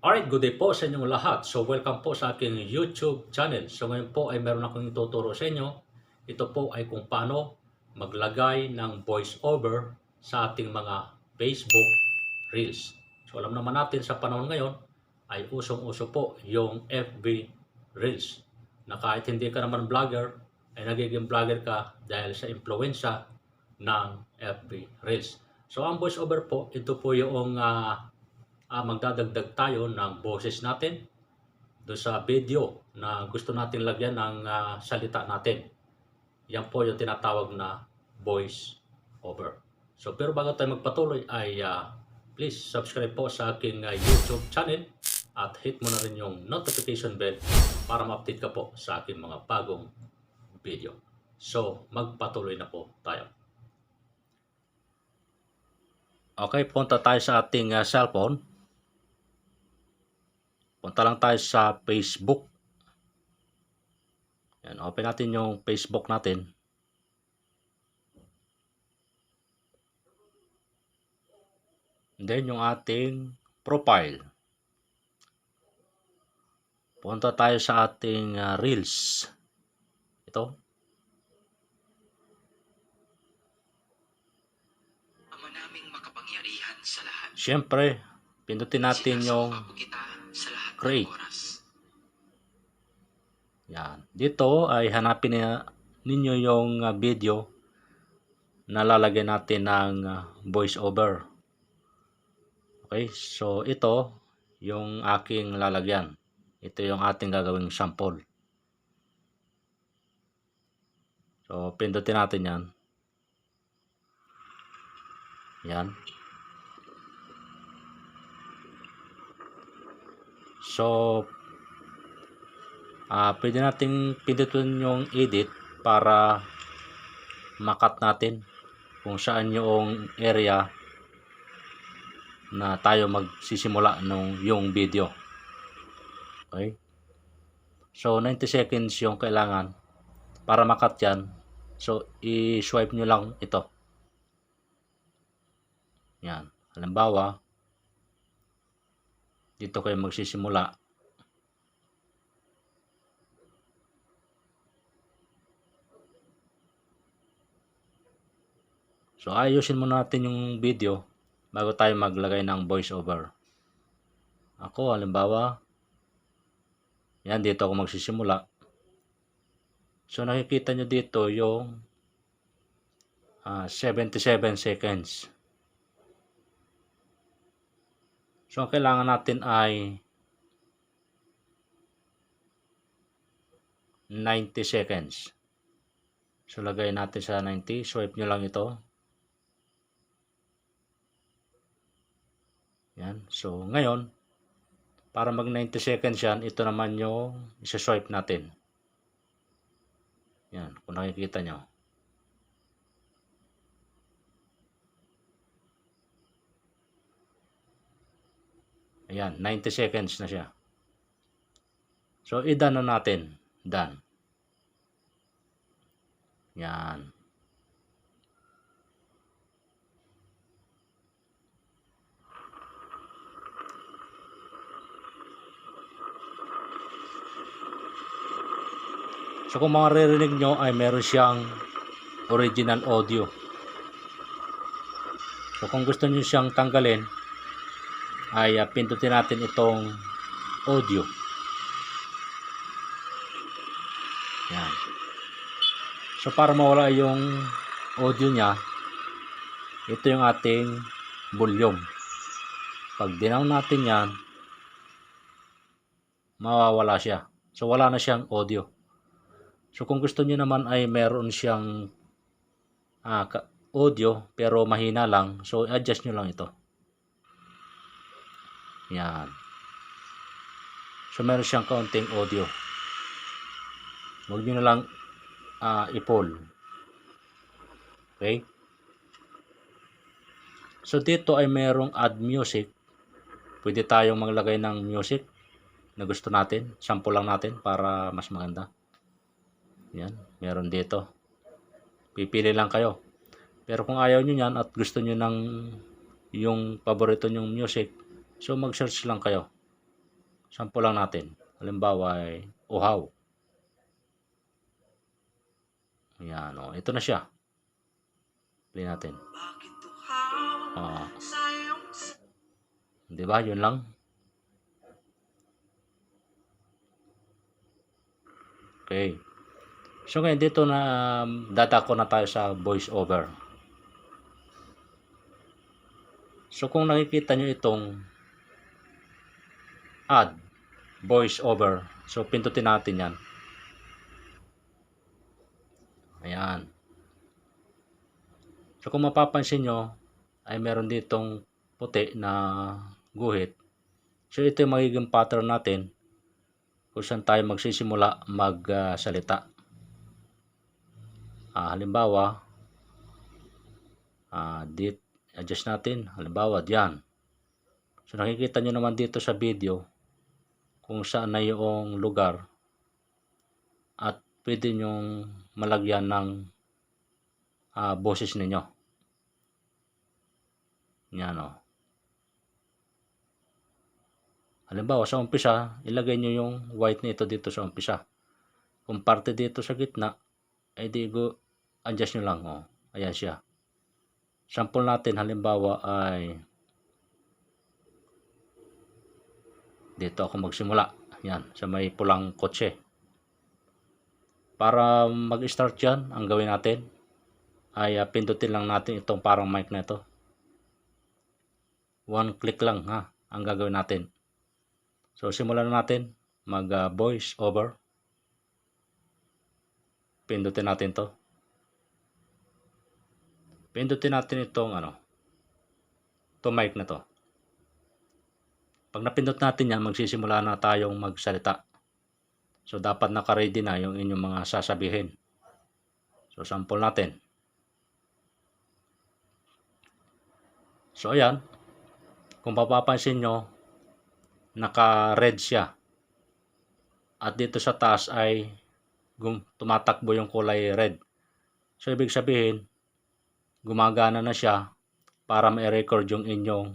Alright, good day po sa inyong lahat. So welcome po sa aking YouTube channel. So ngayon po ay meron akong ituturo sa inyo. Ito po ay kung paano maglagay ng voice over sa ating mga Facebook Reels. So alam naman natin sa panahon ngayon ay usong-uso po yung FB Reels. Na kahit hindi ka naman vlogger, ay nagiging vlogger ka dahil sa impluensya ng FB Reels. So ang voice over po, ito po yung magdadagdag tayo ng boses natin doon sa video na gusto natin lagyan ng salita natin. Yan po yung tinatawag na voice over. So pero bago tayo magpatuloy ay please subscribe po sa aking YouTube channel at hit mo na rin yung notification bell para ma-update ka po sa aking mga bagong video. So magpatuloy na po tayo. Okay, punta tayo sa ating cellphone. Punta lang tayo sa Facebook. Yan, open natin yung Facebook natin. And then yung ating profile. Punta tayo sa ating Reels. Ito. Ama naming makapangyarihan sa lahat. Siyempre, pindutin natin yung create. Yan. Dito ay hanapin ninyo yung video na lalagyan natin ng voice over. Okay, so ito yung aking lalagyan. Ito yung ating gagawing sample. So, pindutin natin yan. Yan. So, pwede natin pindutin yung edit para makat natin kung saan yung area na tayo magsisimula yung video. Okay? So, 90 seconds yung kailangan para makat yan. So, i-swipe nyo lang ito. Yan. Halimbawa, dito kayo magsisimula. So, ayusin muna natin yung video bago tayo maglagay ng voice over. Ako, halimbawa, yan, dito ako magsisimula. So, nakikita nyo dito yung 77 seconds. So, ang kailangan natin ay 90 seconds. So, lagay natin sa 90. Swipe nyo lang ito. Yan. So, ngayon, para mag 90 seconds yan, ito naman yung isa-swipe natin. Yan. Kung nakikita nyo. Ayan. 90 seconds na siya. So, i-done na natin. Done. Yan. So kung maririnig nyo ay meron siyang original audio. So kung gusto nyo siyang tanggalin ay pindutin natin itong audio. Yan. So para mawala yung audio niya, ito yung ating volume. Pag dinaw natin yan, mawawala siya. So wala na siyang audio. So kung gusto niyo naman ay meron siyang audio pero mahina lang, so adjust nyo lang ito. Yan. So meron siyang kaunting audio. Huwag nyo na lang i-pull. Okay? So dito ay merong add music. Pwede tayong maglagay ng music na gusto natin. Sample lang natin para mas maganda. Yan, meron dito. Pipili lang kayo. Pero kung ayaw nyo yan at gusto nyo ng yung paborito nyong music, so mag-search lang kayo. Sample lang natin. Halimbawa ay uhaw. Ayan, oh. Ito na siya. Play natin. Oh. Di ba? Yun lang. Okay. So ngayon dito na dadako na tayo sa voice over. So kung nakikita nyo itong add voice over. So pindutin natin yan. Ayan. So kung mapapansin nyo ay meron ditong puti na guhit. So ito yung magiging pattern natin kung saan tayo magsisimula magsalita. Halimbawa, dito adjust natin. Halimbawa, diyan. So nakikita nyo naman dito sa video kung saan na yung lugar at pwede nyong malagyan ng boses ninyo. Yan o. Halimbawa sa umpisa, ilagay nyo yung white nito dito sa umpisa. Kung parte dito sa gitna, ay di go adjust nyo lang. O. Ayan siya. Sample natin halimbawa ay dito ako magsimula. Yan, sa may pulang kotse. Para mag-start yan, ang gawin natin ay pindutin lang natin itong parang mic na ito. One click lang ha, ang gagawin natin. So simulan natin mag voice over. Pindutin natin to. Pindutin natin itong to mic na to. Pag napindot natin yan, magsisimula na tayong magsalita. So dapat naka-ready na yung inyong mga sasabihin. So sample natin. So ayan, kung papapansin nyo, naka-red siya. At dito sa taas ay tumatakbo yung kulay red. So ibig sabihin, gumagana na siya para ma-record yung inyong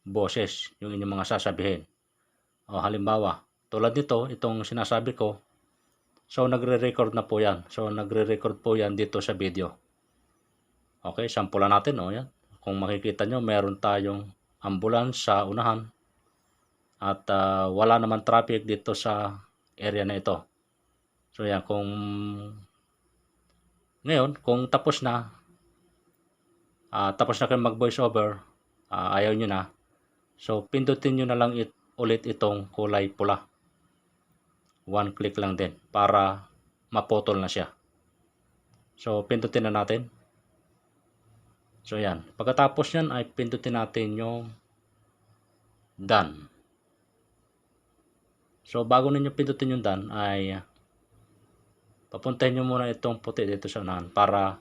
boses, yung inyong mga sasabihin. O halimbawa, tulad nito, itong sinasabi ko, so nagre-record na po yan. So nagre-record po yan dito sa video. Okay, sampulan natin. O yan. Kung makikita nyo, meron tayong ambulance sa unahan. At wala naman traffic dito sa area na ito. So yan, ngayon, kung tapos na kayo mag voice over, ayaw nyo na, so pindutin nyo na lang ulit itong kulay pula. One click lang din para maputol na siya. So pindutin na natin. So yan, pagkatapos yan ay pindutin natin yung done. So bago ninyo pindutin yung done ay papuntahin nyo muna itong puti dito sa unahan para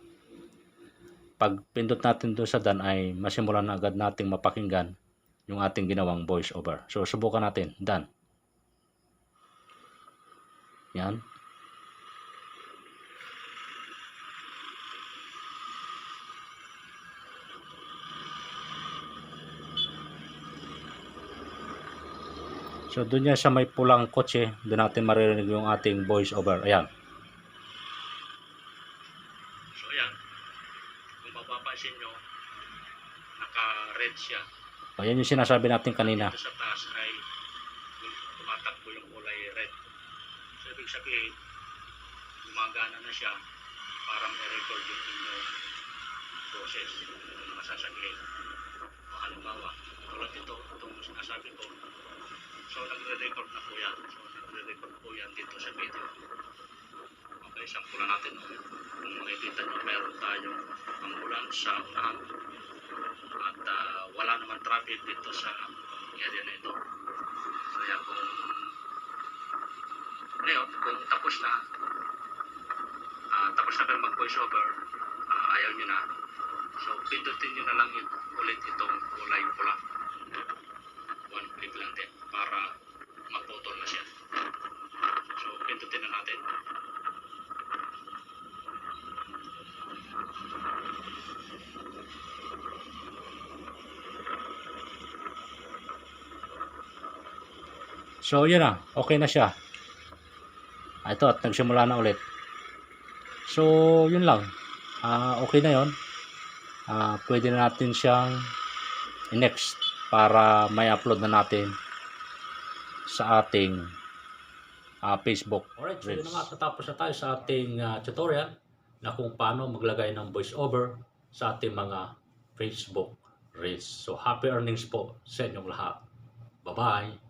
pag pindot natin doon sa done ay masimulan na agad nating mapakinggan yung ating ginawang voice over. So subukan natin. Done. Yan. So doon yan sa may pulang kotse, doon natin maririnig yung ating voice over. Ayan. So ayan. Kung mapapansin nyo, naka-red siya. Ayan yung sinasabi natin kanina. Dito sa taas ay tumatakbo yung kulay red. So ibig sabihin, gumagana na siya para ma-record yung inyong boses, yung masasabihin. O halimbawa, tulad ito, itong sinasabi ko. So nagre-record na po yan. So nagre-record po yan dito sa video. Okay, sampulan natin. Kung makikita nyo, meron tayong ambulance sa unahan. At wala naman traffic dito sa area na ito. So yan, kung tapos na kayo mag voice over, ayaw nyo na, so pindutin nyo na lang ulit itong kulay pula. One click lang din para maputol na siya. So pindutin na natin. So yun na, okay na siya. Ito, at nagsimula na ulit. So yun lang. Okay na yun. Pwede na natin siyang next para may upload na natin sa ating Facebook. Alright, so yun na nga, tatapos na tayo sa ating tutorial na kung paano maglagay ng voiceover sa ating mga Facebook Reels. So happy earnings po sa inyong lahat. Bye-bye!